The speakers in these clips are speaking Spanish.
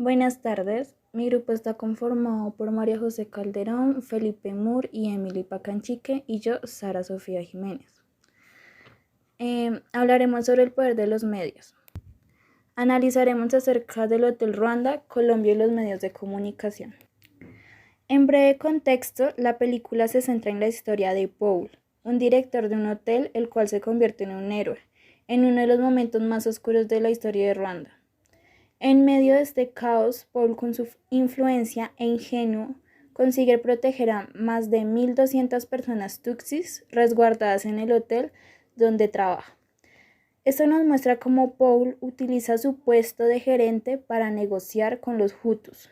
Buenas tardes. Mi grupo está conformado por María José Calderón, Felipe Mur y Emily Pacanchique y yo, Sara Sofía Jiménez. Hablaremos sobre el poder de los medios. Analizaremos acerca del Hotel Ruanda, Colombia y los medios de comunicación. En breve contexto, la película se centra en la historia de Paul, un director de un hotel el cual se convierte en un héroe, en uno de los momentos más oscuros de la historia de Ruanda. En medio de este caos, Paul, con su influencia e ingenuo, consigue proteger a más de 1.200 personas tutsis resguardadas en el hotel donde trabaja. Esto nos muestra cómo Paul utiliza su puesto de gerente para negociar con los hutus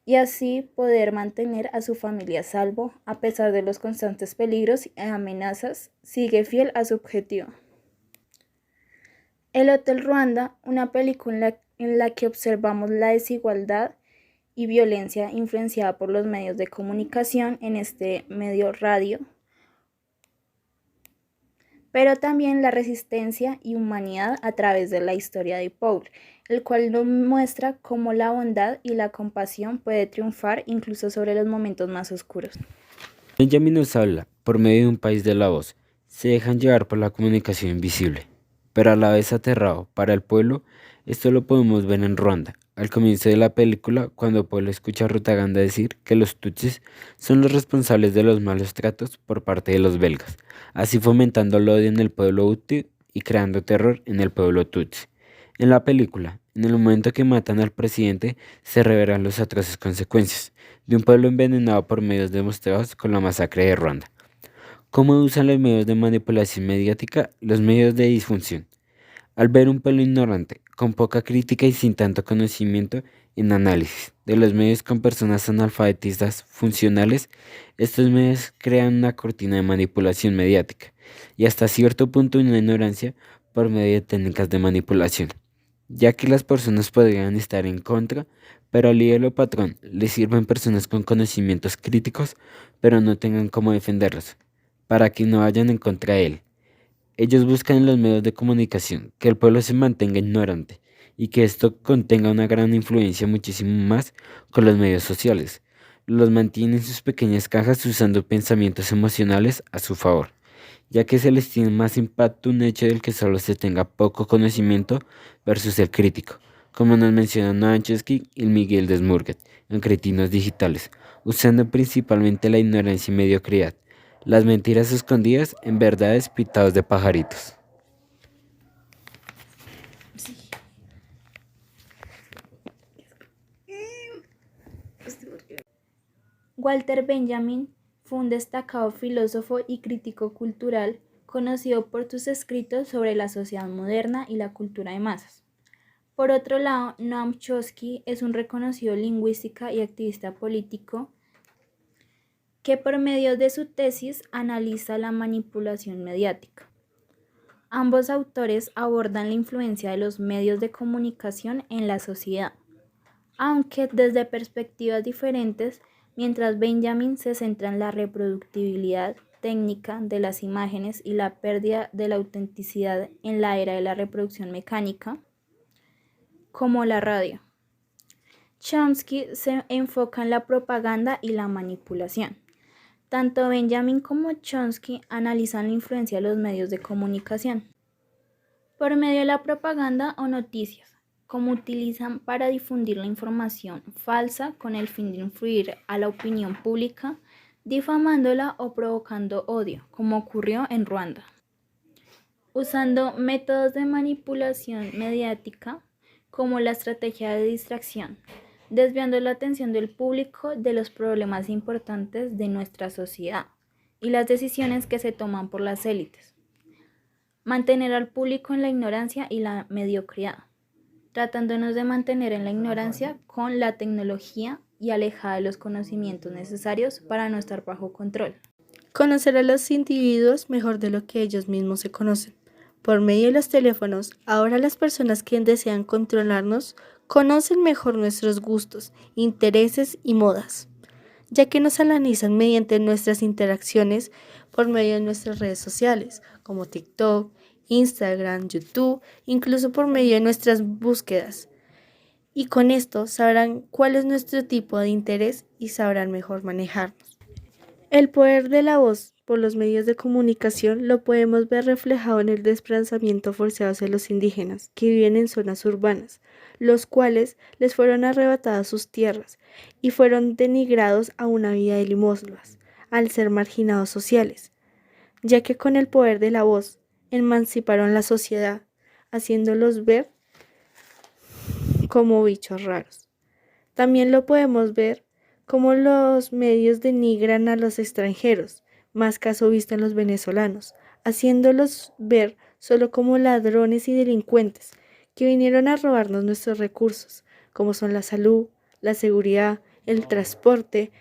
y así poder mantener a su familia a salvo a pesar de los constantes peligros y amenazas. Sigue fiel a su objetivo. El Hotel Ruanda, una película en la que observamos la desigualdad y violencia influenciada por los medios de comunicación, en este medio radio, pero también la resistencia y humanidad a través de la historia de Paul, el cual nos muestra cómo la bondad y la compasión puede triunfar incluso sobre los momentos más oscuros. Benjamin nos habla, por medio de un país de la voz, se dejan llevar por la comunicación invisible, pero a la vez aterrado para el pueblo. Esto lo podemos ver en Ruanda, al comienzo de la película, cuando Paul escucha a Rutaganda decir que los tutsis son los responsables de los malos tratos por parte de los belgas, así fomentando el odio en el pueblo hutu y creando terror en el pueblo tutsi. En la película, en el momento que matan al presidente, se revelan las atroces consecuencias de un pueblo envenenado por medios demostrados con la masacre de Ruanda. ¿Cómo usan los medios de manipulación mediática? Los medios de disfunción. Al ver un pueblo ignorante, con poca crítica y sin tanto conocimiento en análisis de los medios con personas analfabetistas funcionales, estos medios crean una cortina de manipulación mediática y hasta cierto punto una ignorancia por medio de técnicas de manipulación, ya que las personas podrían estar en contra, pero al ídolo patrón le sirven personas con conocimientos críticos, pero no tengan cómo defenderlos, para que no vayan en contra de él. Ellos buscan en los medios de comunicación que el pueblo se mantenga ignorante y que esto contenga una gran influencia muchísimo más con los medios sociales. Los mantienen en sus pequeñas cajas usando pensamientos emocionales a su favor, ya que se les tiene más impacto un hecho del que solo se tenga poco conocimiento versus el crítico, como nos menciona Noam Chomsky y Miguel Desmurget en Cretinos Digitales, usando principalmente la ignorancia y mediocridad, las mentiras escondidas en verdades pitados de pajaritos. Walter Benjamin fue un destacado filósofo y crítico cultural conocido por sus escritos sobre la sociedad moderna y la cultura de masas. Por otro lado, Noam Chomsky es un reconocido lingüista y activista político que por medio de su tesis analiza la manipulación mediática. Ambos autores abordan la influencia de los medios de comunicación en la sociedad, aunque desde perspectivas diferentes, mientras Benjamin se centra en la reproductibilidad técnica de las imágenes y la pérdida de la autenticidad en la era de la reproducción mecánica, como la radio. Chomsky se enfoca en la propaganda y la manipulación. Tanto Benjamin como Chomsky analizan la influencia de los medios de comunicación por medio de la propaganda o noticias, como utilizan para difundir la información falsa con el fin de influir a la opinión pública, difamándola o provocando odio, como ocurrió en Ruanda. Usando métodos de manipulación mediática como la estrategia de distracción, desviando la atención del público de los problemas importantes de nuestra sociedad y las decisiones que se toman por las élites. Mantener al público en la ignorancia y la mediocridad, tratándonos de mantener en la ignorancia con la tecnología y alejada de los conocimientos necesarios para no estar bajo control. Conocer a los individuos mejor de lo que ellos mismos se conocen. Por medio de los teléfonos, ahora las personas que desean controlarnos conocen mejor nuestros gustos, intereses y modas, ya que nos analizan mediante nuestras interacciones por medio de nuestras redes sociales, como TikTok, Instagram, YouTube, incluso por medio de nuestras búsquedas. y con esto sabrán cuál es nuestro tipo de interés y sabrán mejor manejarnos. El poder de la voz por los medios de comunicación lo podemos ver reflejado en el desplazamiento forzado de los indígenas que viven en zonas urbanas, los cuales les fueron arrebatadas sus tierras y fueron denigrados a una vida de limosnas, al ser marginados sociales, ya que con el poder de la voz emanciparon la sociedad, haciéndolos ver como bichos raros. También lo podemos ver como los medios denigran a los extranjeros, más caso visto en los venezolanos, haciéndolos ver solo como ladrones y delincuentes que vinieron a robarnos nuestros recursos, como son la salud, la seguridad, el transporte,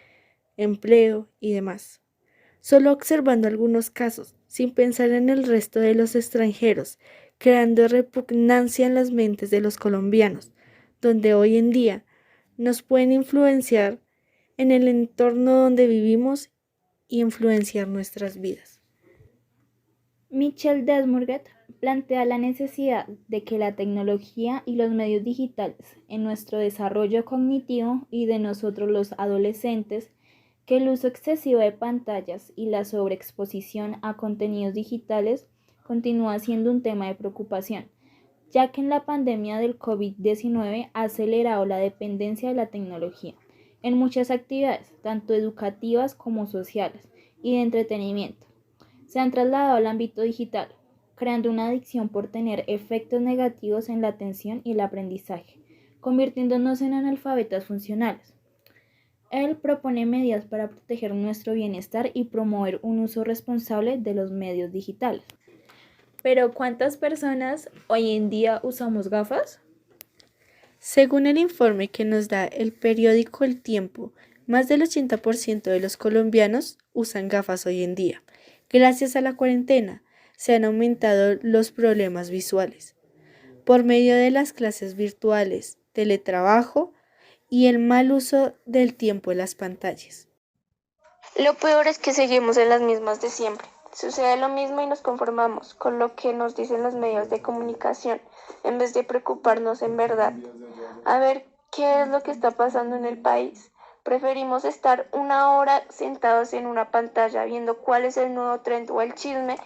empleo y demás. Solo observando algunos casos, sin pensar en el resto de los extranjeros, creando repugnancia en las mentes de los colombianos, donde hoy en día nos pueden influenciar en el entorno donde vivimos y influenciar nuestras vidas. Michel Desmourget plantea la necesidad de que la tecnología y los medios digitales en nuestro desarrollo cognitivo y de nosotros los adolescentes, que el uso excesivo de pantallas y la sobreexposición a contenidos digitales continúa siendo un tema de preocupación, ya que en la pandemia del COVID-19 ha acelerado la dependencia de la tecnología en muchas actividades, tanto educativas como sociales y de entretenimiento. Se han trasladado al ámbito digital, creando una adicción por tener efectos negativos en la atención y el aprendizaje, convirtiéndonos en analfabetas funcionales. Él propone medidas para proteger nuestro bienestar y promover un uso responsable de los medios digitales. Pero ¿cuántas personas hoy en día usamos gafas? Según el informe que nos da el periódico El Tiempo, más del 80% de los colombianos usan gafas hoy en día. Gracias a la cuarentena, se han aumentado los problemas visuales por medio de las clases virtuales, teletrabajo y el mal uso del tiempo en las pantallas. Lo peor es que seguimos en las mismas de siempre. Sucede lo mismo y nos conformamos con lo que nos dicen los medios de comunicación, en vez de preocuparnos en verdad. A ver qué es lo que está pasando en el país. Preferimos estar una hora sentados en una pantalla viendo cuál es el nuevo trend o el chisme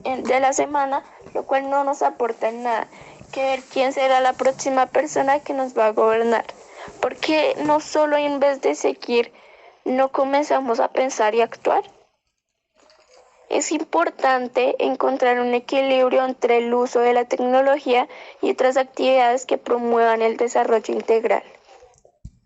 de la semana, lo cual no nos aporta en nada, que ver quién será la próxima persona que nos va a gobernar. Porque no solo en vez de seguir, no comenzamos a pensar y actuar. Es importante encontrar un equilibrio entre el uso de la tecnología y otras actividades que promuevan el desarrollo integral.